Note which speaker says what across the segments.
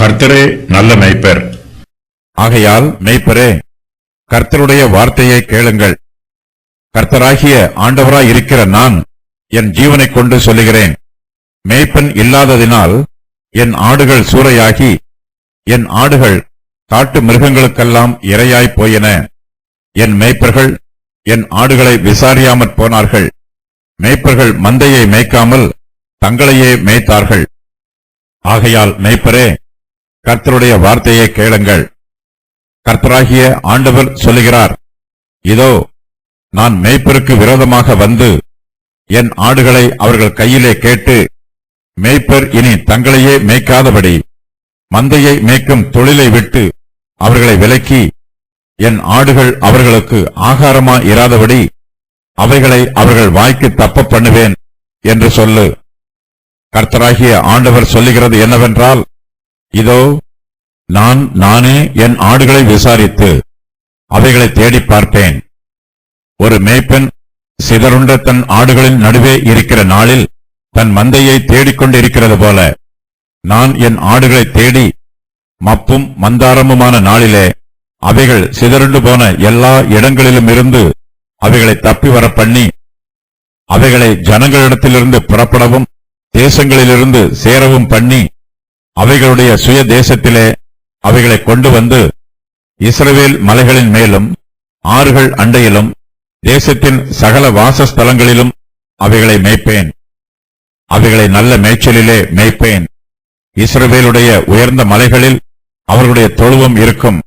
Speaker 1: கர்த்தரே நல்ல மேய்ப்பர்.
Speaker 2: ஆகையால் மேய்ப்பரே, கர்த்தருடைய வார்த்தையை கேளுங்கள். கர்த்தராகிய ஆண்டவராய் இருக்கிற நான் என் ஜீவனைக் கொண்டு சொல்லுகிறேன். மேய்ப்பன் இல்லாததினால் என் ஆடுகள் சூறையாகி என் ஆடுகள் காட்டு மிருகங்களுக்கெல்லாம் இரையாய்ப் போயின. என் மேய்ப்பர்கள் என் ஆடுகளை விசாரியாமற் போனார்கள். மேய்ப்பர்கள் மந்தையை மேய்க்காமல் தங்களையே மேய்த்தார்கள். ஆகையால் மேய்ப்பரே, கர்த்தருடைய வார்த்தையை கேளுங்கள். கர்த்தராகிய ஆண்டவர் சொல்லுகிறார், இதோ நான் மேய்ப்பருக்கு விரோதமாக வந்து என் ஆடுகளை அவர்கள் கையிலே கேட்டு, மேய்ப்பர் இனி தங்களையே மேய்க்காதபடி மந்தையை மேய்க்கும் தொழிலை விட்டு அவர்களை விலக்கி, என் ஆடுகள் அவர்களுக்கு ஆகாரமா இராதபடி அவைகளை அவர்கள் வாய்க்கு தப்ப பண்ணுவேன் என்று சொல்லு. கர்த்தராகிய ஆண்டவர் சொல்லுகிறது என்னவென்றால், இதோ நானே என் ஆடுகளை விசாரித்து அவைகளை தேடி பார்ப்பேன். ஒரு மேய்ப்பன் சிதறுண்ட தன் ஆடுகளின் நடுவே இருக்கிற நாளில் தன் மந்தையை தேடிக்கொண்டிருக்கிறது போல, நான் என் ஆடுகளை தேடி மப்பும் மந்தாரமுமான நாளிலே அவைகள் சிதறுண்டு போன எல்லா இடங்களிலும் இருந்து அவைகளை தப்பி வர பண்ணி, அவைகளை ஜனங்களிடத்திலிருந்து புறப்படவும் தேசங்களிலிருந்து சேரவும் பண்ணி, அவைகளுடைய சுய தேசத்திலே அவைகளை கொண்டு வந்து இஸ்ரவேல் மலைகளின் மேலும் ஆறுகள் அண்டையிலும் தேசத்தின் சகல வாசஸ்தலங்களிலும் அவைகளை மேய்ப்பேன். அவைகளை நல்ல மேய்ச்சலிலே மேய்ப்பேன். இஸ்ரவேலுடைய உயர்ந்த மலைகளில் அவர்களுடைய தொழுவம் இருக்கும்.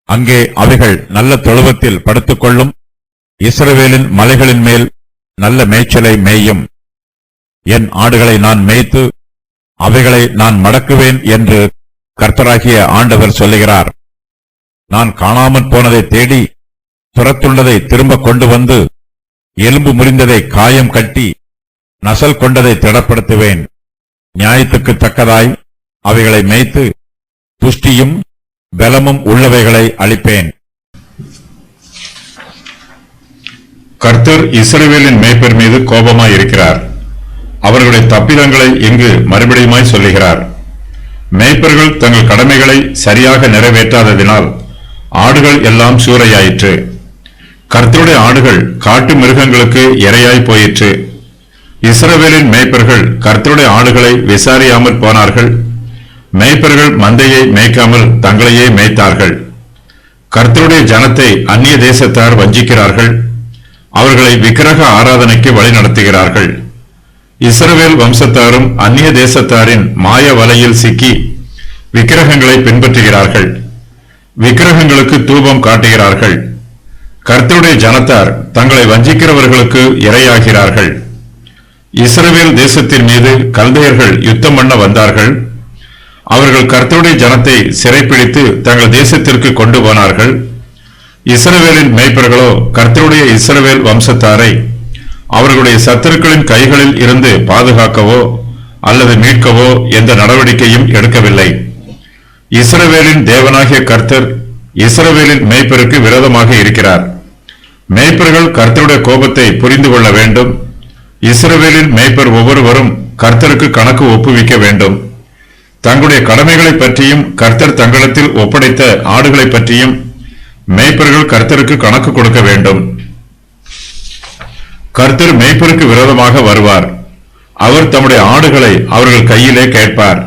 Speaker 2: அங்கே அவைகள் நல்ல தொழுவத்தில் படுத்துக்கொள்ளும். இஸ்ரவேலின் மலைகளின் மேல் நல்ல மேய்ச்சலை மேயும். என் ஆடுகளை நான் மேய்த்து அவைகளை நான் மடக்குவேன் என்று கர்த்தராகிய ஆண்டவர் சொல்லுகிறார். நான் காணாமற் போனதை தேடி துரத்துள்ளதை திரும்ப கொண்டு வந்து, எலும்பு முறிந்ததை காயம் கட்டி நசல் கொண்டதை திடப்படுத்துவேன். நியாயத்துக்கு தக்கதாய் அவைகளை மேய்த்து புஷ்டியும் பலமும் உள்ளவைகளை அளிப்பேன்.
Speaker 1: கர்த்தர் இஸ்ரவேலின் மேய்ப்பர் மீது கோபமாயிருக்கிறார். அவர்களுடைய தப்பிதங்களை இங்கு மறுபடியுமாய் சொல்லுகிறார். மேய்ப்பர்கள் தங்கள் கடமைகளை சரியாக நிறைவேற்றாததினால் ஆடுகள் எல்லாம் சூறையாயிற்று. கர்த்தருடைய ஆடுகள் காட்டு மிருகங்களுக்கு இரையாய் போயிற்று. இஸ்ரவேலின் மேய்ப்பர்கள் கர்த்தருடைய ஆடுகளை விசாரியாமல் போனார்கள். மேய்ப்பர்கள் மந்தையை மேய்க்காமல் தங்களையே மேய்த்தார்கள். கர்த்தருடைய ஜனத்தை அந்நிய தேசத்தார் வஞ்சிக்கிறார்கள். அவர்களை விக்கிரக ஆராதனைக்கு வழிநடத்துகிறார்கள். இஸ்ரவேல் வம்சத்தாரும் அந்நிய தேசத்தாரின் மாய வலையில் சிக்கி விக்கிரகங்களை பின்பற்றுகிறார்கள். விக்கிரகங்களுக்கு தூபம் காட்டுகிறார்கள். கர்த்தருடைய ஜனத்தார் தங்களை வஞ்சிக்கிறவர்களுக்கு இரையாகிறார்கள். இஸ்ரவேல் தேசத்தின் மீது கல்தையர்கள் யுத்தம் பண்ண வந்தார்கள். அவர்கள் கர்த்தருடைய ஜனத்தை சிறைப்பிடித்து தங்கள் தேசத்திற்கு கொண்டு போனார்கள். இஸ்ரவேலின் மேய்ப்பர்களோ கர்த்தருடைய இஸ்ரவேல் வம்சத்தாரை அவர்களுடைய சத்துருக்களின் கைகளில் இருந்து பாதுகாக்கவோ அல்லது மீட்கவோ எந்த நடவடிக்கையும் எடுக்கவில்லை. இஸ்ரவேலின் தேவனாகிய கர்த்தர் இஸ்ரவேலின் மேய்ப்பருக்கு விரோதமாக இருக்கிறார். மேய்ப்பர்கள் கர்த்தருடைய கோபத்தை புரிந்து கொள்ள வேண்டும். இஸ்ரவேலின் மேய்ப்பர் ஒவ்வொருவரும் கர்த்தருக்கு கணக்கு ஒப்புவிக்க வேண்டும். தங்களுடைய கடமைகளை பற்றியும் கர்த்தர் தங்களிடத்தில் ஒப்படைத்த ஆடுகளை பற்றியும் மேய்ப்பர்கள் கர்த்தருக்கு கணக்கு கொடுக்க வேண்டும். கர்த்தர் மேய்ப்பருக்கு விரோதமாக வருவார். அவர் தம்முடைய ஆடுகளை அவர்கள் கையிலே கேட்பார்.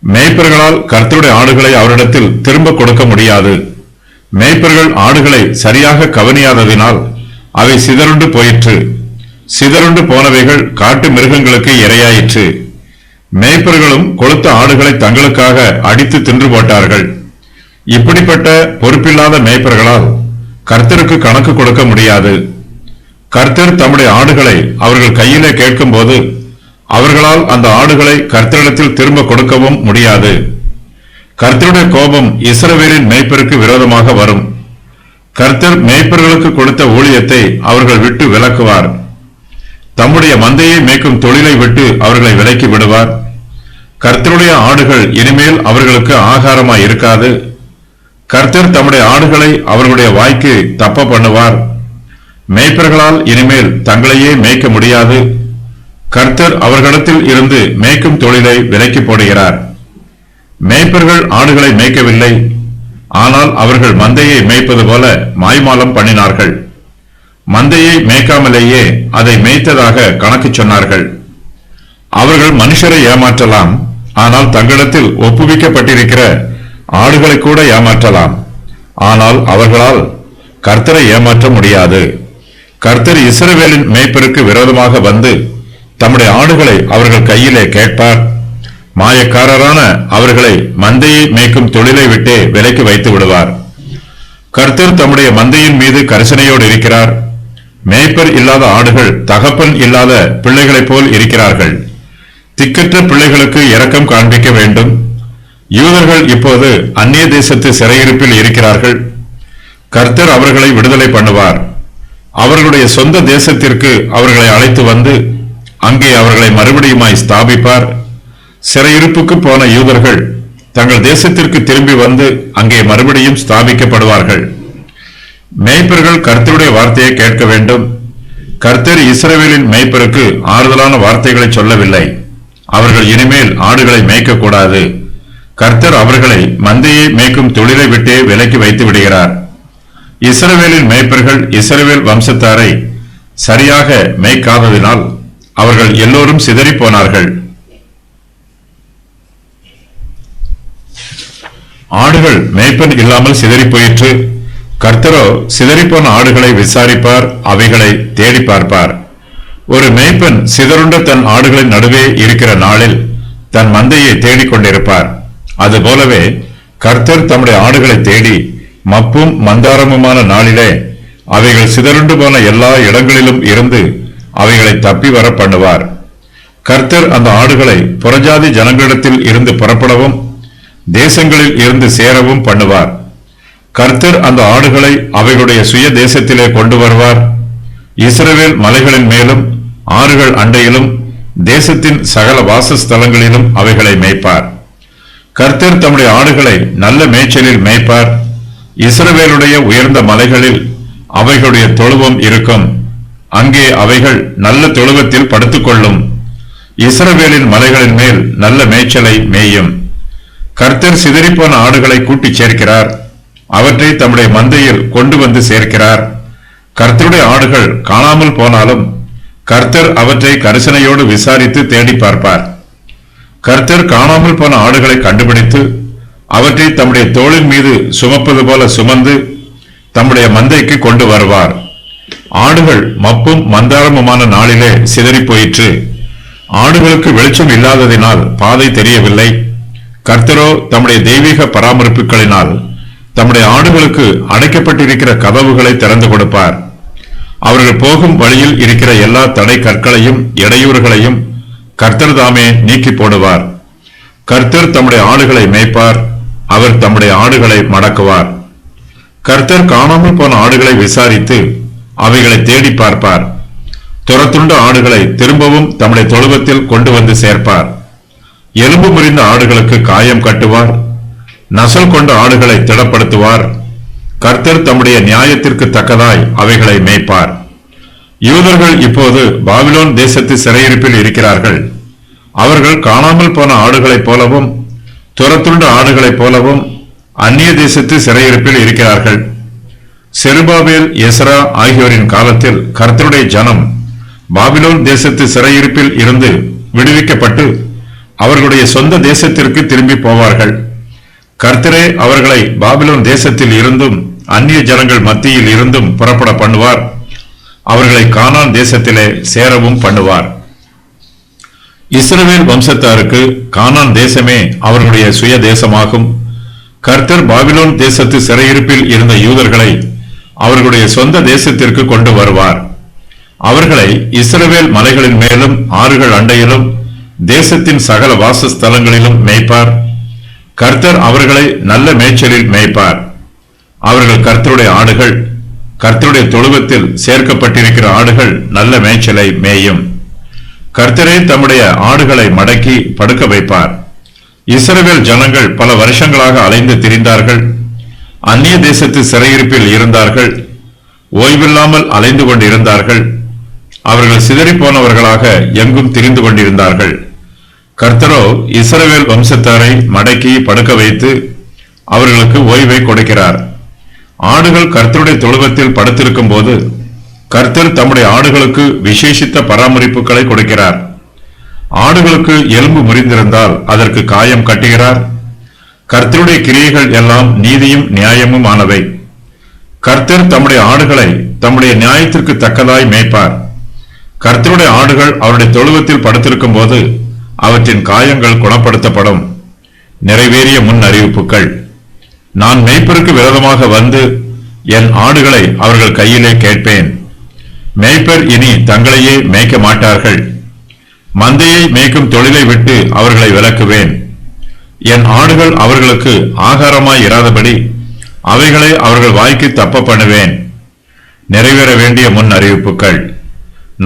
Speaker 1: மேய்ப்பர்களால் கர்த்தருடைய ஆடுகளை அவரிடத்தில் திரும்ப கொடுக்க முடியாது. மேய்ப்பர்கள் ஆடுகளை சரியாக கவனியாததினால் அவை சிதறுண்டு போயிற்று. சிதறுண்டு போனவைகள் காட்டு மிருகங்களுக்கு இரையாயிற்று. மேய்ப்பர்களும் கொழுத்த ஆடுகளை தங்களுக்காக அடித்து தின்று போட்டார்கள். இப்படிப்பட்ட பொறுப்பில்லாத மேய்ப்பர்களால் கர்த்தருக்கு கணக்கு கொடுக்க முடியாது. கர்த்தர் தம்முடைய ஆடுகளை அவர்கள் கையிலே கேட்கும் போது அவர்களால் அந்த ஆடுகளை கர்த்தரிடத்தில் திரும்ப கொடுக்கவும் முடியாது. கர்த்தருடைய கோபம் இஸ்ரவேலின் மேய்ப்பருக்கு விரோதமாக வரும். கர்த்தர் மேய்ப்பர்களுக்கு கொடுத்த ஊழியத்தை அவர்கள் விட்டு விலக்குவார். தம்முடைய மந்தையை மேய்க்கும் தொழிலை விட்டு அவர்களை விலக்கி விடுவார். கர்த்தருடைய ஆடுகள் இனிமேல் அவர்களுக்கு ஆகாரமாய் இருக்காது. கர்த்தர் தம்முடைய ஆடுகளை அவர்களுடைய வாய்க்கு தப்ப பண்ணுவார். மேய்ப்பர்களால் இனிமேல் தங்களையே மேய்க்க முடியாது. கர்த்தர் அவர்களிடத்தில் இருந்து மேய்க்கும் தொழிலை விலக்கி போடுகிறார். மேய்ப்பர்கள் ஆடுகளை மேய்க்கவில்லை, ஆனால் அவர்கள் மந்தையை மேய்ப்பது போல மாய்மாலம் பண்ணினார்கள். மந்தையை மேய்க்காமலேயே அதை மேய்த்ததாக கணக்கு சொன்னார்கள். அவர்கள் மனுஷரை ஏமாற்றலாம், ஆனால் தங்களிடத்தில் ஒப்புவிக்கப்பட்டிருக்கிற ஆடுகளை கூட ஏமாற்றலாம். ஆனால் அவர்களால் கர்த்தரை ஏமாற்ற முடியாது. கர்த்தர் இஸ்ரவேலின் மேய்ப்பருக்கு விரோதமாக வந்து தம்முடைய ஆடுகளை அவர்கள் கையிலே கேட்பார். மாயக்காரரான அவர்களை மந்தையை மேய்க்கும் தொழிலை விட்டே விலைக்கு வைத்து விடுவார். கர்த்தர் தம்முடைய மந்தையின் மீது கரிசனையோடு இருக்கிறார். மேய்ப்பர் இல்லாத ஆடுகள் தகப்பன் இல்லாத பிள்ளைகளைப் போல் இருக்கிறார்கள். திக்கற்ற பிள்ளைகளுக்கு இரக்கம் காண்பிக்க வேண்டும். யூதர்கள் இப்போது அந்நிய தேசத்து சிறையிருப்பில் இருக்கிறார்கள். கர்த்தர் அவர்களை விடுதலை பண்ணுவார். அவர்களுடைய சொந்த தேசத்திற்கு அவர்களை அழைத்து வந்து அங்கே அவர்களை மறுபடியுமாய் ஸ்தாபிப்பார். சிறையிருப்புக்கு போன யூதர்கள் தங்கள் தேசத்திற்கு திரும்பி வந்து அங்கே மறுபடியும் ஸ்தாபிக்கப்படுவார்கள். மேய்ப்பர்கள் கர்த்தருடைய வார்த்தையை கேட்க வேண்டும். கர்த்தர் இஸ்ரவேலின் மேய்ப்பருக்கு ஆறுதலான வார்த்தைகளை சொல்லவில்லை. அவர்கள் இனிமேல் ஆடுகளை மேய்க்கக்கூடாது. கர்த்தர் அவர்களை மந்தையை மேய்க்கும் தொழிலை விட்டே விலக்கி வைத்து விடுகிறார். இஸ்ரவேலின் மேய்ப்பர்கள் இஸ்ரவேல் வம்சத்தாரை சரியாக மேய்க்காததினால் அவர்கள் எல்லோரும் சிதறி போனார்கள். ஆடுகள் மேய்ப்பன் இல்லாமல் சிதறி போயிற்று. கர்த்தரோ சிதறிப்போன ஆடுகளை விசாரிப்பார், அவைகளை தேடி பார்ப்பார். ஒரு மேய்ப்பன் சிதறுண்ட தன் ஆடுகளின் நடுவே இருக்கிற நாளில் தன் மந்தையை தேடிக்கொண்டிருப்பார். அதுபோலவே கர்த்தர் தம்முடைய ஆடுகளை தேடி மப்பும் மந்தாரமுமான நாளிலே அவைகள் சிதறுண்டு போன எல்லா இடங்களிலும் இருந்து அவைகளை தப்பி வர பண்ணுவார். கர்த்தர் அந்த ஆடுகளை புறஜாதி ஜனங்களிடத்தில் இருந்து புறப்படவும் தேசங்களில் இருந்து சேரவும் பண்ணுவார். கர்த்தர் அந்த ஆடுகளை அவைகளுடைய சுய தேசத்திலே கொண்டு வருவார். இஸ்ரவேல் மலைகளின் மேலும் ஆறுகள் அண்டையிலும் தேசத்தின் சகல வாசஸ்தலங்களிலும் அவைகளை மேய்ப்பார். கர்த்தர் தம்முடைய ஆடுகளை நல்ல மேய்ச்சலில் மேய்ப்பார். இஸ்ரவேலுடைய உயர்ந்த மலைகளில் அவைகளுடைய தொழுவம் இருக்கும். அங்கே அவைகள் நல்ல தொழுவத்தில் படுத்துக்கொள்ளும். இஸ்ரவேலின் மலைகளின் மேல் நல்ல மேய்ச்சலை மேயும். கர்த்தர் சிதறிப்போன ஆடுகளை கூட்டிச் சேர்க்கிறார். அவற்றை தம்முடைய மந்தையில் கொண்டு வந்து சேர்க்கிறார். கர்த்தருடைய ஆடுகள் காணாமல் போனாலும் கர்த்தர் அவற்றை கரிசனையோடு விசாரித்து தேடி பார்ப்பார். கர்த்தர் காணாமல் போன ஆடுகளை கண்டுபிடித்து அவற்றை தம்முடைய தோளின் மீது சுமப்பது போல சுமந்து தம்முடைய மந்தைக்கு கொண்டு வருவார். ஆடுகள் மப்பும் மந்தாரமுமான நாளிலே சிதறி போயிற்று. ஆடுகளுக்கு வெளிச்சம் இல்லாததினால் பாதை தெரியவில்லை. கர்த்தரோ தம்முடைய தெய்வீக பராமரிப்புகளினால் தம்முடைய ஆடுகளுக்கு அடைக்கப்பட்டிருக்கிற கதவுகளை திறந்து கொடுப்பார். அவர்கள் போகும் வழியில் இருக்கிற எல்லா தடை கற்களையும் இடையூறுகளையும் கர்த்தர் தாமே நீக்கி போடுவார். கர்த்தர் தம்முடைய ஆடுகளை மேய்ப்பார். அவர் தம்முடைய ஆடுகளை மடக்குவார். கர்த்தர் காணாமல் போன ஆடுகளை விசாரித்து அவைகளை தேடி பார்ப்பார். துரத்துண்ட ஆடுகளை திரும்பவும் தம்முடைய தொழுவத்தில் கொண்டு வந்து சேர்ப்பார். எலும்பு முறிந்த ஆடுகளுக்கு காயம் கட்டுவார். நசல் கொண்ட ஆடுகளை திடப்படுத்துவார். கர்த்தர் தம்முடைய நியாயத்திற்கு தக்கதாய் அவைகளை மேய்ப்பார். யூதர்கள் இப்போது பாபிலோன் தேசத்து சிறையிருப்பில் இருக்கிறார்கள். அவர்கள் காணாமல் போன ஆடுகளைப் போலவும் துரத்துண்ட ஆடுகளைப் போலவும் அந்நிய தேசத்து சிறையிருப்பில் இருக்கிறார்கள். செருபாபேல், எஸ்ரா ஆகியோரின் காலத்தில் கர்த்தருடைய ஜனம் பாபிலோன் தேசத்து சிறையிருப்பில் இருந்து விடுவிக்கப்பட்டு அவர்களுடைய சொந்த தேசத்திற்கு திரும்பி போவார்கள். கர்த்தரே அவர்களை பாபிலோன் தேசத்தில் இருந்தும் அந்நிய ஜனங்கள் மத்தியில் இருந்தும் புறப்பட பண்ணுவார். அவர்களை கானான் தேசத்திலே சேரவும் பண்ணுவார். இஸ்ரவேல் வம்சத்தாருக்கு கானான் தேசமே அவர்களுடைய சுய தேசமாகும். கர்த்தர் பாபிலோன் தேசத்து சிறையிருப்பில் இருந்த யூதர்களை அவர்களுடைய சொந்த தேசத்திற்கு கொண்டு வருவார். அவர்களை இஸ்ரவேல் மலைகளின் மேலும் ஆறுகள் அண்டையிலும் தேசத்தின் சகல வாசஸ்தலங்களிலும் மேய்ப்பார். கர்த்தர் அவர்களை நல்ல மேய்ச்சலில் மேய்ப்பார். அவர்கள் கர்த்தருடைய ஆடுகள். கர்த்தருடைய தொழுவத்தில் சேர்க்கப்பட்டிருக்கிற ஆடுகள் நல்ல மேய்ச்சலை மேயும். கர்த்தரே தம்முடைய ஆடுகளை மடக்கி படுக்க வைப்பார். இஸ்ரவேல் ஜனங்கள் பல வருஷங்களாக அலைந்து திரிந்தார்கள். அந்நிய தேசத்து சிறையிருப்பில் இருந்தார்கள். ஓய்வில்லாமல் அலைந்து கொண்டிருந்தார்கள். அவர்கள் சிதறி போனவர்களாக எங்கும் திரிந்து கொண்டிருந்தார்கள். கர்த்தரோ இஸ்ரவேல் வம்சத்தாரை மடக்கி படுக்க வைத்து அவர்களுக்கு ஓய்வை கொடுக்கிறார். ஆடுகள் கர்த்தருடைய தொழுவத்தில் படுத்திருக்கும் போது கர்த்தர் தம்முடைய ஆடுகளுக்கு விசேஷித்த பராமரிப்புகளை கொடுக்கிறார். ஆடுகளுக்கு எலும்பு முறிந்திருந்தால் அதற்கு காயம் கட்டுகிறார். கர்த்தருடைய கிரியைகள் எல்லாம் நீதியும் நியாயமும் ஆனவை. கர்த்தர் தம்முடைய ஆடுகளை தம்முடைய நியாயத்திற்கு தக்கதாய் மேய்ப்பார். கர்த்தருடைய ஆடுகள் அவருடைய தொழுவத்தில் படுத்திருக்கும் போது அவற்றின் காயங்கள் குணப்படுத்தப்படும். நிறைவேறிய முன் அறிவிப்புகள். நான் மேய்ப்பருக்கு விரோதமாக வந்து என் ஆடுகளை அவர்கள் கையிலே கேட்பேன். மேய்ப்பர் இனி தங்களையே மேய்க்க மாட்டார்கள். மந்தையை மேய்க்கும் தொழிலை விட்டு அவர்களை விலக்குவேன். என் ஆடுகள் அவர்களுக்கு ஆகாரமாய் இராதபடி அவைகளை அவர்கள் வாய்க்கு தப்ப பண்ணுவேன். நிறைவேற வேண்டிய முன் அறிவிப்புகள்.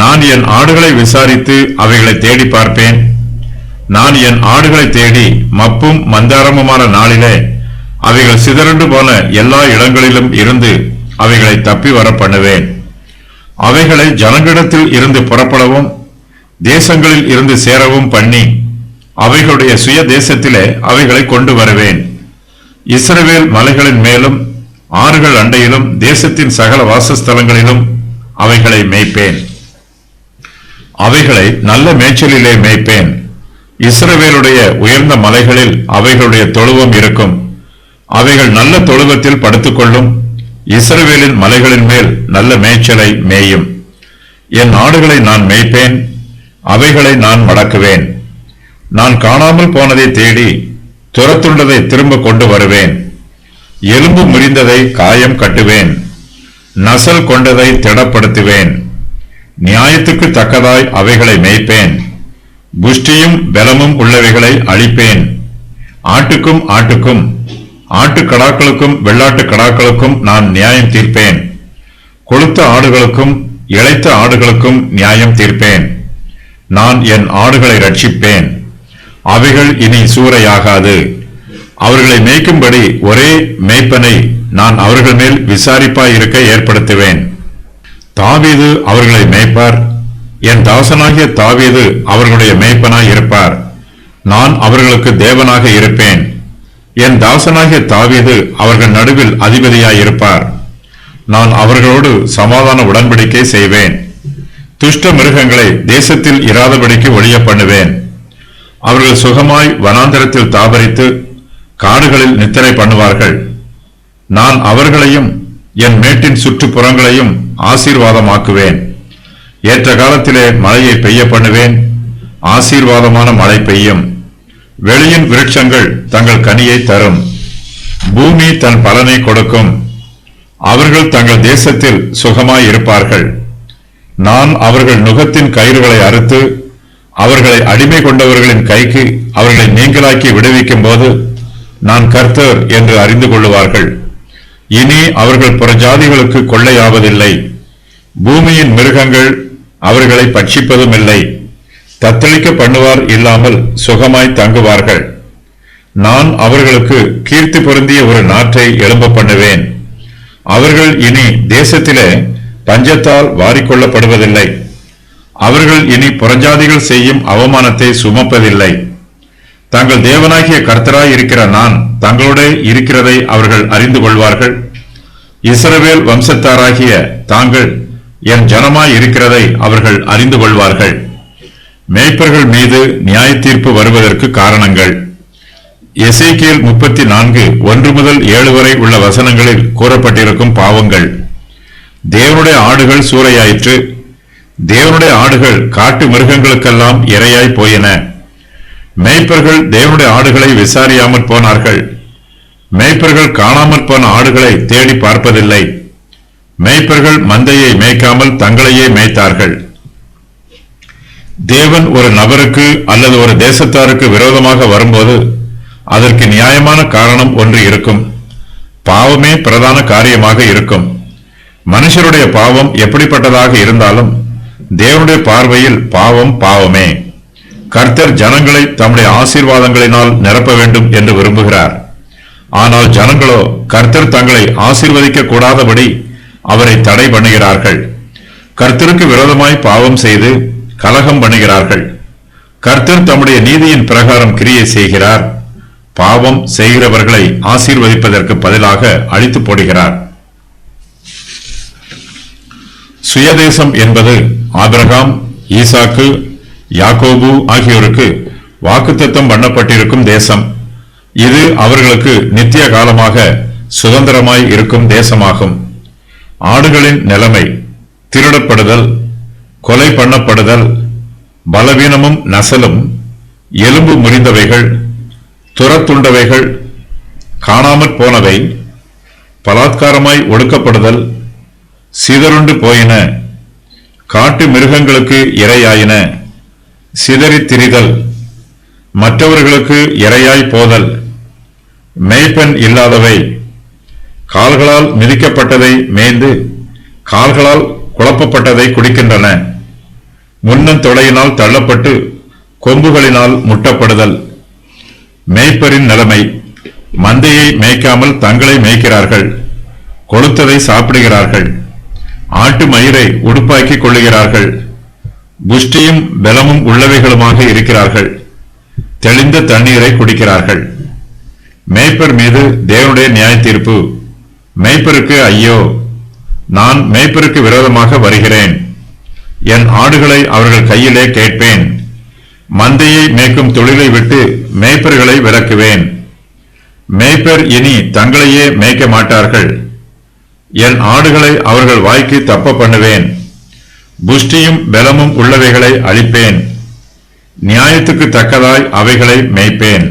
Speaker 1: நான் என் ஆடுகளை விசாரித்து அவைகளை தேடி பார்ப்பேன். நான் என் ஆடுகளை தேடி மப்பும் மந்தாரமுமான நாளிலே அவைகள் சிதறண்டு போன எல்லா இடங்களிலும் இருந்து அவைகளை தப்பி வர பண்ணுவேன். அவைகளை ஜனங்களிடத்தில் இருந்து புறப்படவும் தேசங்களில் இருந்து சேரவும் பண்ணி அவைகளுடைய சுய தேசத்திலே அவைகளை கொண்டு வருவேன். இஸ்ரவேல் மலைகளின் மேலும் ஆறுகள் அண்டையிலும் தேசத்தின் சகல வாசஸ்தலங்களிலும் அவைகளை மேய்ப்பேன். அவைகளை நல்ல மேய்ச்சலிலே மேய்ப்பேன். இஸ்ரவேலுடைய உயர்ந்த மலைகளில் அவைகளுடைய தொழுவம் இருக்கும். அவைகள் நல்ல தொழுவத்தில் படுத்துக்கொள்ளும். இஸ்ரவேலின் மலைகளின் மேல் நல்ல மேய்ச்சலை மேயும். என் ஆடுகளை நான் மேய்ப்பேன். அவைகளை நான் மடக்குவேன். நான் காணாமல் போனதை தேடி துரத்துண்டதை திரும்ப கொண்டு வருவேன். எலும்பு முறிந்ததை காயம் கட்டுவேன். நசல் கொண்டதை திடப்படுத்துவேன். நியாயத்துக்கு தக்கதாய் அவைகளை மேய்ப்பேன். புஷ்டியும் பலமும் உள்ளவைகளை அழிப்பேன். ஆட்டுக்கும் ஆட்டுக்கடாக்களுக்கும் வெள்ளாட்டு கடாக்களுக்கும் நான் நியாயம் தீர்ப்பேன். கொழுத்த ஆடுகளுக்கும் இளைத்த ஆடுகளுக்கும் நியாயம் தீர்ப்பேன். நான் என் ஆடுகளை ரட்சிப்பேன். அவைகள் இனி சூறையாகாது. அவர்களை மேய்க்கும்படி ஒரே மேய்ப்பனை நான் அவர்கள் மேல் விசாரிப்பாயிருக்க ஏற்படுத்துவேன். தாவீது அவர்களை மேய்ப்பார். என் தாசனாகிய தாவீது அவர்களுடைய மேய்ப்பனாய் இருப்பார். நான் அவர்களுக்கு தேவனாக இருப்பேன். என் தாசனாகிய தாவீது அவர்கள் நடுவில் அதிபதியாயிருப்பார். நான் அவர்களோடு சமாதான உடன்படிக்கை செய்வேன். துஷ்ட மிருகங்களை தேசத்தில் இராதபடிக்கு ஒழிய பண்ணுவேன். அவர்கள் சுகமாய் வனாந்தரத்தில் தாபரித்து காடுகளில் நித்திரை பண்ணுவார்கள். நான் அவர்களையும் என் மேட்டின் சுற்றுப்புறங்களையும் ஆசீர்வாதமாக்குவேன். ஏற்ற காலத்திலே மழையை பெய்ய பண்ணுவேன். ஆசீர்வாதமான மழை பெய்யும். வெளியின் விருட்சங்கள் தங்கள் கனியை தரும். பூமி தன் பலனை கொடுக்கும். அவர்கள் தங்கள் தேசத்தில் சுகமாய் இருப்பார்கள். நான் அவர்கள் நுகத்தின் கயிறுகளை அறுத்து அவர்களை அடிமை கொண்டவர்களின் கைக்கு அவர்களை நீங்களாக்கி விடுவிக்கும் போது நான் கர்த்தர் என்று அறிந்து கொள்ளுவார்கள். இனி அவர்கள் புறஜாதிகளுக்கு கொள்ளையாவதில்லை. பூமியின் மிருகங்கள் அவர்களை பட்சிப்பதும் இல்லை. தத்தளிக்க பண்ணுவார் இல்லாமல் சுகமாய் தங்குவார்கள். நான் அவர்களுக்கு கீர்த்தி பொருந்திய ஒரு நாட்டை எழும்ப பண்ணுவேன். அவர்கள் இனி தேசத்திலே பஞ்சத்தால் வாரிக்கொள்ளப்படுவதில்லை. அவர்கள் இனி புறஜாதிகள் செய்யும் அவமானத்தை சுமப்பதில்லை. தங்கள் தேவனாகிய கர்த்தராய் இருக்கிற நான் தங்களோட இருக்கிறதை அவர்கள் அறிந்து கொள்வார்கள். இஸ்ரவேல் வம்சத்தாராகிய தாங்கள் என் ஜனமாய் இருக்கிறதை அவர்கள் அறிந்து கொள்வார்கள். மேய்ப்பர்கள் மீது நியாய தீர்ப்பு வருவதற்கு காரணங்கள். எசேக்கியேல் 34 1 முதல் 7 வரை உள்ள வசனங்களில் கூறப்பட்டிருக்கும் பாவங்கள். தேவனுடைய ஆடுகள் சூறையாயிற்று. தேவனுடைய ஆடுகள் காட்டு மிருகங்களுக்கெல்லாம் இரையாய் போயின. மேய்ப்பர்கள் தேவனுடைய ஆடுகளை விசாரியாமற் போனார்கள். மேய்ப்பர்கள் காணாமற் போன ஆடுகளை தேடி பார்ப்பதில்லை. மேய்ப்பர்கள் மந்தையை மேய்க்காமல் தங்களையே மேய்த்தார்கள். தேவன் ஒரு நபருக்கு அல்லது ஒரு தேசத்தாருக்கு விரோதமாக வரும்போது அதற்கு நியாயமான காரணம் ஒன்று இருக்கும். பாவமே பிரதான காரியமாக இருக்கும். மனுஷருடைய பாவம் எப்படிப்பட்டதாக இருந்தாலும் தேவனுடைய பார்வையில் பாவம் பாவமே. கர்த்தர் ஜனங்களை தம்முடைய ஆசீர்வாதங்களினால் நிரப்ப வேண்டும் என்று விரும்புகிறார். ஆனால் ஜனங்களோ கர்த்தர் தங்களை ஆசீர்வதிக்க கூடாதபடி அவரை தடை பண்ணுகிறார்கள். கர்த்தருக்கு விரோதமாய் பாவம் செய்து கலகம் பண்ணுகிறார்கள். கர்த்தர் தம்முடைய நீதியின் பிரகாரம் கிரியை செய்கிறார். பாவம் செய்கிறவர்களை ஆசீர்வதிப்பதற்கு பதிலாக அழித்து போடுகிறார். சுயதேசம் என்பது ஆபிரகாம், ஈசாக்கு, யாக்கோபு ஆகியோருக்கு வாக்குத்தத்தம் பண்ணப்பட்டிருக்கும் தேசம். இது அவர்களுக்கு நித்திய காலமாக சுதந்திரமாய் இருக்கும் தேசமாகும். ஆடுகளின் நிலைமை திருடப்படுதல், கொலை பண்ணப்படுதல், பலவீனமும் நசலும், எலும்பு முறிந்தவைகள், துரத்துண்டவைகள், காணாமற் போனவை, பலாத்காரமாய் ஒடுக்கப்படுதல், சிதறுண்டு போயின, காட்டு மிருகங்களுக்கு இரையாயின, சிதறித் திரிதல், மற்றவர்களுக்கு இரையாய் போதல், மேய்ப்பன் இல்லாதவை, கால்களால் மிதிக்கப்பட்டதை மேய்ந்து கால்களால் குழப்பப்பட்டதை குடிக்கின்றன, முன்னந்தொடையினால் தள்ளப்பட்டு கொம்புகளினால் முட்டப்படுதல். மேய்ப்பரின் நிலைமை மந்தையை மேய்க்காமல் தங்களை மேய்க்கிறார்கள், கொழுத்ததை சாப்பிடுகிறார்கள், ஆட்டு மயிரை உடுப்பாக்கிக் கொள்ளுகிறார்கள், புஷ்டியும் பலமும் உள்ளவைகளுமாக இருக்கிறார்கள், தெளிந்த தண்ணீரை குடிக்கிறார்கள். மேய்ப்பர் மீது தேவனுடைய நியாய தீர்ப்பு. மேய்ப்பருக்கு ஐயோ, நான் மேய்ப்பருக்கு விரோதமாக வருகிறேன். என் ஆடுகளை அவர்கள் கையிலே கேட்பேன். மந்தையை மேய்க்கும் தொழிலை விட்டு மேய்ப்பர்களை விலக்குவேன். மேய்ப்பர் இனி தங்களையே மேய்க்க மாட்டார்கள். என் ஆடுகளை அவர்கள் வாய்க்கு தப்ப பண்ணுவேன். புஷ்டியும் பலமும் உள்ளவைகளை அழிப்பேன். நியாயத்துக்கு தக்கதாய் அவைகளை மேய்ப்பேன்.